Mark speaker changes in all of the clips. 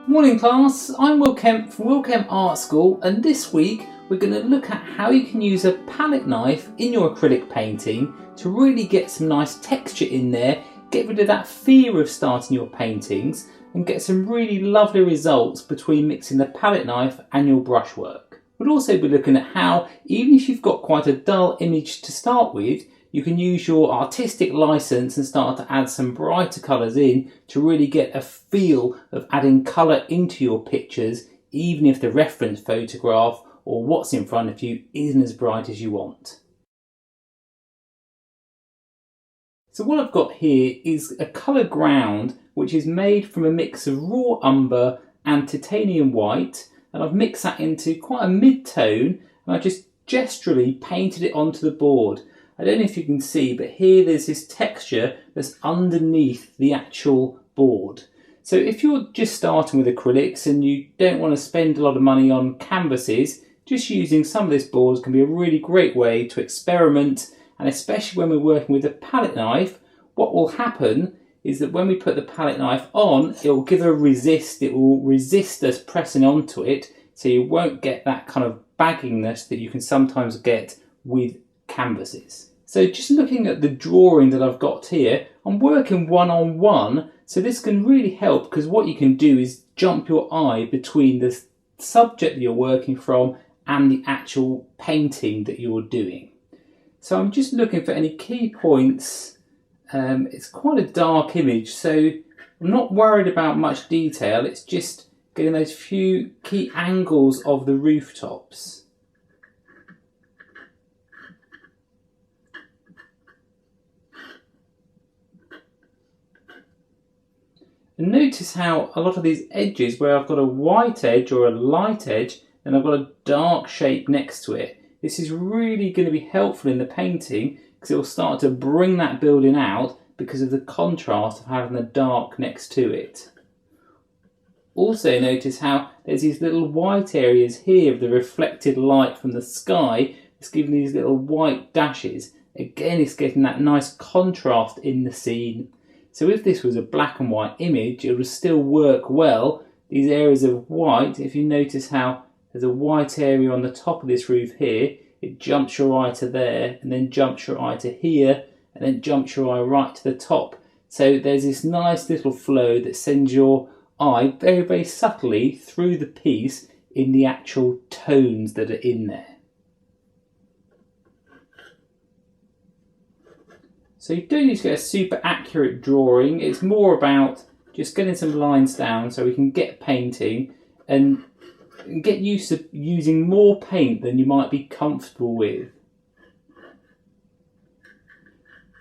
Speaker 1: Morning class, I'm Will Kemp from Will Kemp Art School, and this week we're going to look at how you can use a palette knife in your acrylic painting to really get some nice texture in there, get rid of that fear of starting your paintings and get some really lovely results between mixing the palette knife and your brushwork. We'll also be looking at how, even if you've got quite a dull image to start with, you can use your artistic license and start to add some brighter colours in to really get a feel of adding colour into your pictures, even if the reference photograph or what's in front of you isn't as bright as you want. So what I've got here is a colour ground which is made from a mix of raw umber and titanium white, and I've mixed that into quite a mid-tone and I just gesturally painted it onto the board. I don't know if you can see, but here there's this texture that's underneath the actual board. So if you're just starting with acrylics and you don't want to spend a lot of money on canvases, just using some of this board can be a really great way to experiment. And especially when we're working with a palette knife, what will happen is that when we put the palette knife on, it will give a resist, it will resist us pressing onto it, so you won't get that kind of bagginess that you can sometimes get with canvases. So just looking at the drawing that I've got here, I'm working one-on-one, so this can really help because what you can do is jump your eye between the subject that you're working from and the actual painting that you're doing. So I'm just looking for any key points. It's quite a dark image, so I'm not worried about much detail, it's just getting those few key angles of the rooftops. And notice how a lot of these edges where I've got a white edge or a light edge and I've got a dark shape next to it, this is really going to be helpful in the painting because it will start to bring that building out because of the contrast of having the dark next to it. Also notice how there's these little white areas here of the reflected light from the sky. It's giving these little white dashes. Again, it's getting that nice contrast in the scene. So if this was a black and white image, it would still work well. These areas of white, if you notice how there's a white area on the top of this roof here, it jumps your eye to there, and then jumps your eye to here, and then jumps your eye right to the top. So there's this nice little flow that sends your eye very, very subtly through the piece in the actual tones that are in there. So you don't need to get a super accurate drawing, it's more about just getting some lines down so we can get painting and get used to using more paint than you might be comfortable with.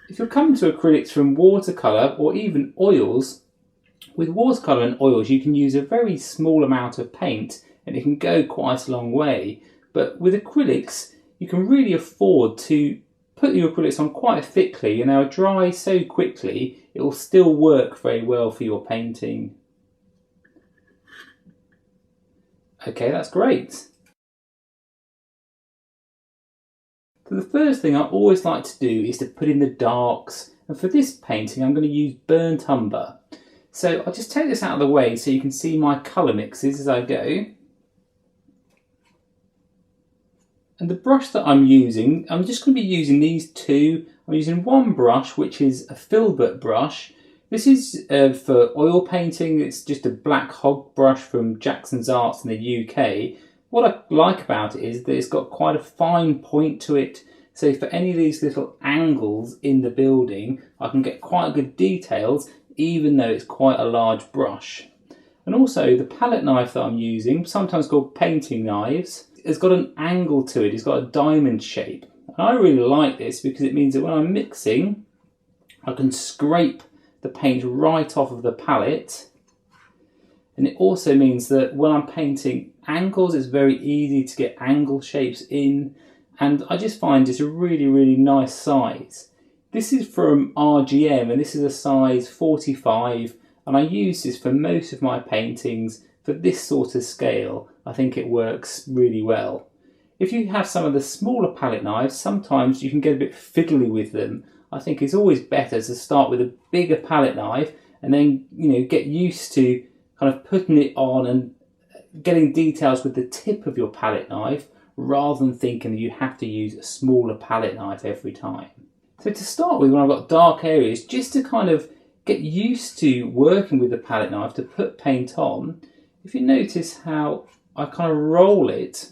Speaker 1: If you're coming to acrylics from watercolour or even oils, with watercolour and oils you can use a very small amount of paint and it can go quite a long way. But with acrylics you can really afford to put your acrylics on quite thickly and they'll dry so quickly it will still work very well for your painting. Okay, that's great. So the first thing I always like to do is to put in the darks, and for this painting I'm going to use burnt umber. So I'll just take this out of the way so you can see my colour mixes as I go. And the brush that I'm using, I'm just going to be using these two. I'm using one brush which is a filbert brush. This is for oil painting, it's just a black hog brush from Jackson's Arts in the UK. What I like about it is that it's got quite a fine point to it, so for any of these little angles in the building I can get quite good details even though it's quite a large brush. And also the palette knife that I'm using, sometimes called painting knives, it's got an angle to it, it's got a diamond shape. And I really like this because it means that when I'm mixing I can scrape the paint right off of the palette, and it also means that when I'm painting angles it's very easy to get angle shapes in, and I just find it's a really nice size. This is from RGM and this is a size 45 and I use this for most of my paintings. For this sort of scale I think it works really well. If you have some of the smaller palette knives, sometimes you can get a bit fiddly with them. I think it's always better to start with a bigger palette knife and then, get used to kind of putting it on and getting details with the tip of your palette knife rather than thinking that you have to use a smaller palette knife every time. So to start with, when I've got dark areas, just to kind of get used to working with the palette knife to put paint on, if you notice how I kind of roll it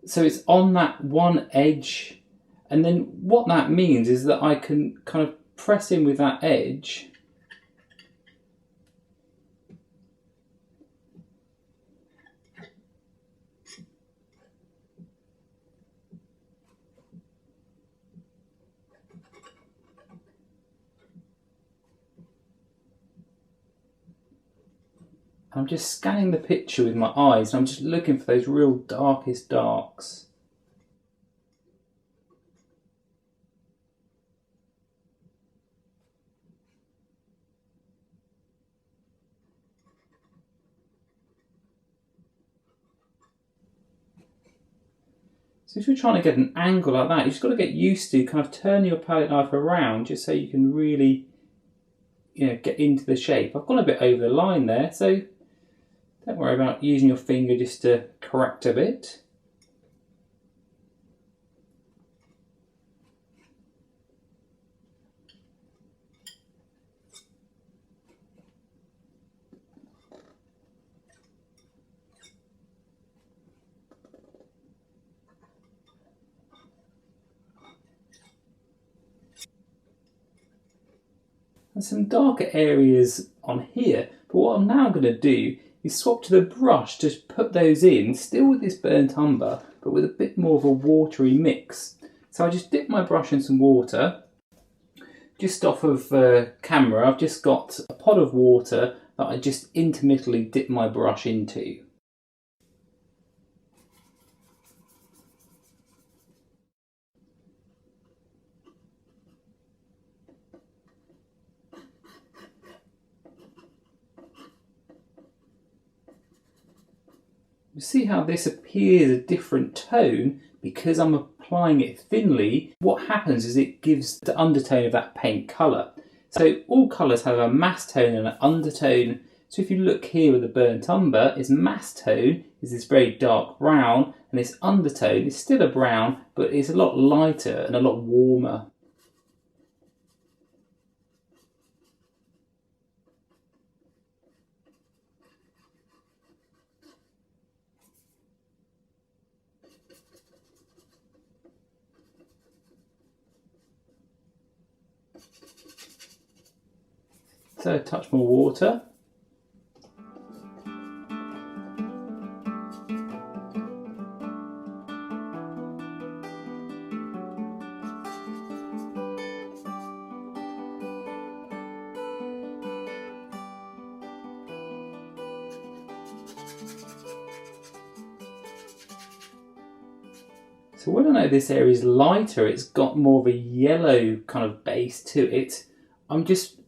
Speaker 1: so it's on that one edge, and then what that means is that I can kind of press in with that edge I'm just scanning the picture with my eyes and I'm just looking for those real darkest darks. So if you're trying to get an angle like that, you've just got to get used to kind of turning your palette knife around just so you can really, get into the shape. I've gone a bit over the line there, so don't worry about using your finger just to correct a bit. And some darker areas on here, but what I'm now going to do is swap to the brush to put those in, still with this burnt umber, but with a bit more of a watery mix. So I just dip my brush in some water. Just off of camera, I've just got a pot of water that I just intermittently dip my brush into. You see how this appears a different tone because I'm applying it thinly. What happens is it gives the undertone of that paint colour. So all colours have a mass tone and an undertone. So if you look here with the burnt umber, its mass tone is this very dark brown and its undertone is still a brown but it's a lot lighter and a lot warmer. So a touch more water. So when I know this area is lighter, it's got more of a yellow kind of base to it, I'm just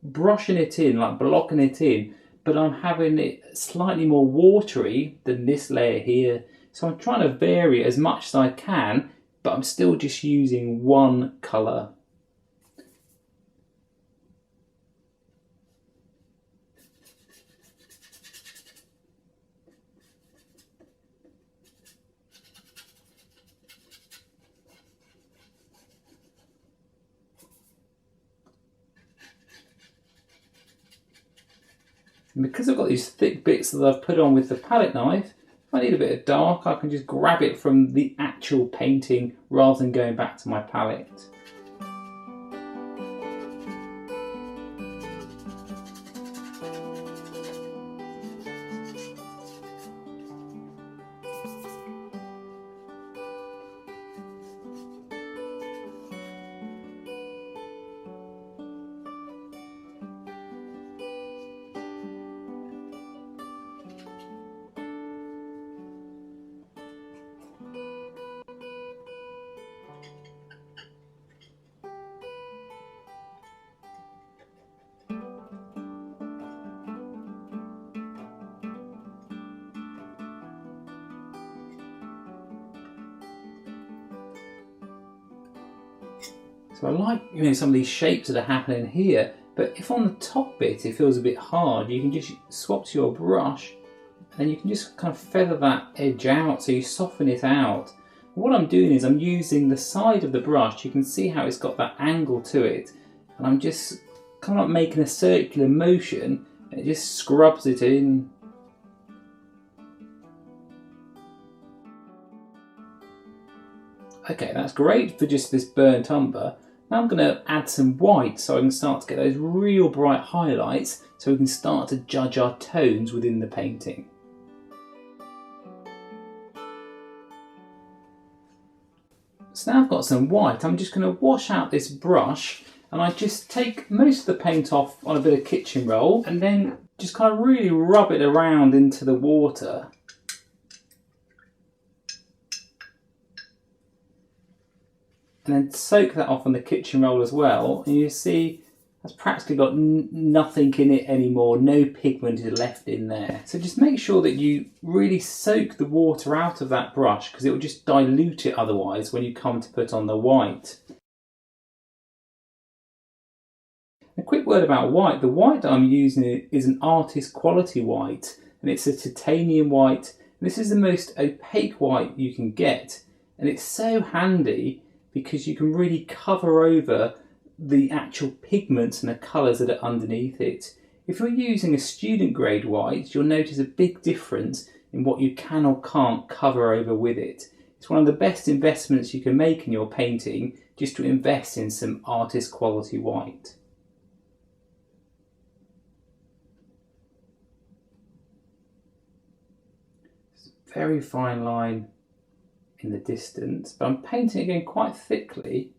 Speaker 1: brushing it in, like blocking it in, but I'm having it slightly more watery than this layer here. So I'm trying to vary it as much as I can, but I'm still just using one colour. And because I've got these thick bits that I've put on with the palette knife, if I need a bit of dark, I can just grab it from the actual painting rather than going back to my palette. So I like some of these shapes that are happening here, But if on the top bit it feels a bit hard, you can just swap to your brush and you can just kind of feather that edge out, so you soften it out. What I'm doing is I'm using the side of the brush. You can see how it's got that angle to it, and I'm just kind of making a circular motion, and it just scrubs it in. Okay, that's great for just this burnt umber. Now I'm going to add some white so I can start to get those real bright highlights, so we can start to judge our tones within the painting. So now I've got some white, I'm just going to wash out this brush, and I just take most of the paint off on a bit of kitchen roll and then just kind of really rub it around into the water. And then soak that off on the kitchen roll as well, and you see that's practically got nothing in it anymore, no pigment is left in there. So just make sure that you really soak the water out of that brush, because it will just dilute it otherwise when you come to put on the white. A quick word about white. The white that I'm using is an artist quality white, and it's a titanium white. This is the most opaque white you can get, and it's so handy because you can really cover over the actual pigments and the colours that are underneath it. If you're using a student grade white, you'll notice a big difference in what you can or can't cover over with it. It's one of the best investments you can make in your painting, just to invest in some artist quality white. It's a very fine line in the distance, but I'm painting again quite thickly.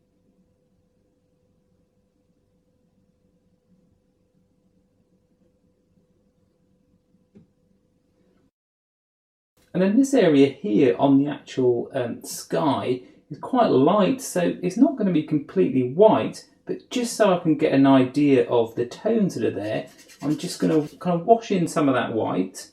Speaker 1: And then this area here on the actual sky is quite light, so it's not going to be completely white, but just so I can get an idea of the tones that are there, I'm just going to kind of wash in some of that white.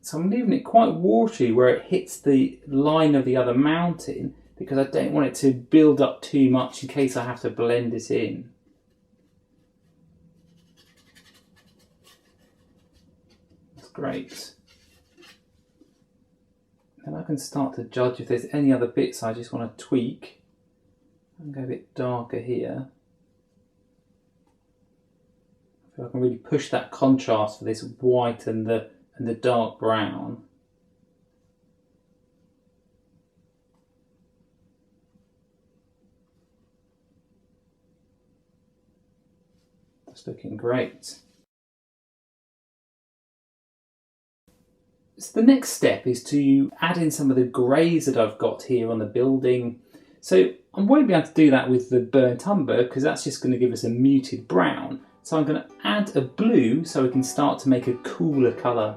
Speaker 1: So I'm leaving it quite watery where it hits the line of the other mountain, because I don't want it to build up too much in case I have to blend it in. That's great. Then I can start to judge if there's any other bits I just want to tweak. I can go a bit darker here. I feel I can really push that contrast for this white and the dark brown. That's looking great. So the next step is to add in some of the greys that I've got here on the building. So I won't be able to do that with the burnt umber, because that's just going to give us a muted brown. So I'm going to add a blue so we can start to make a cooler colour.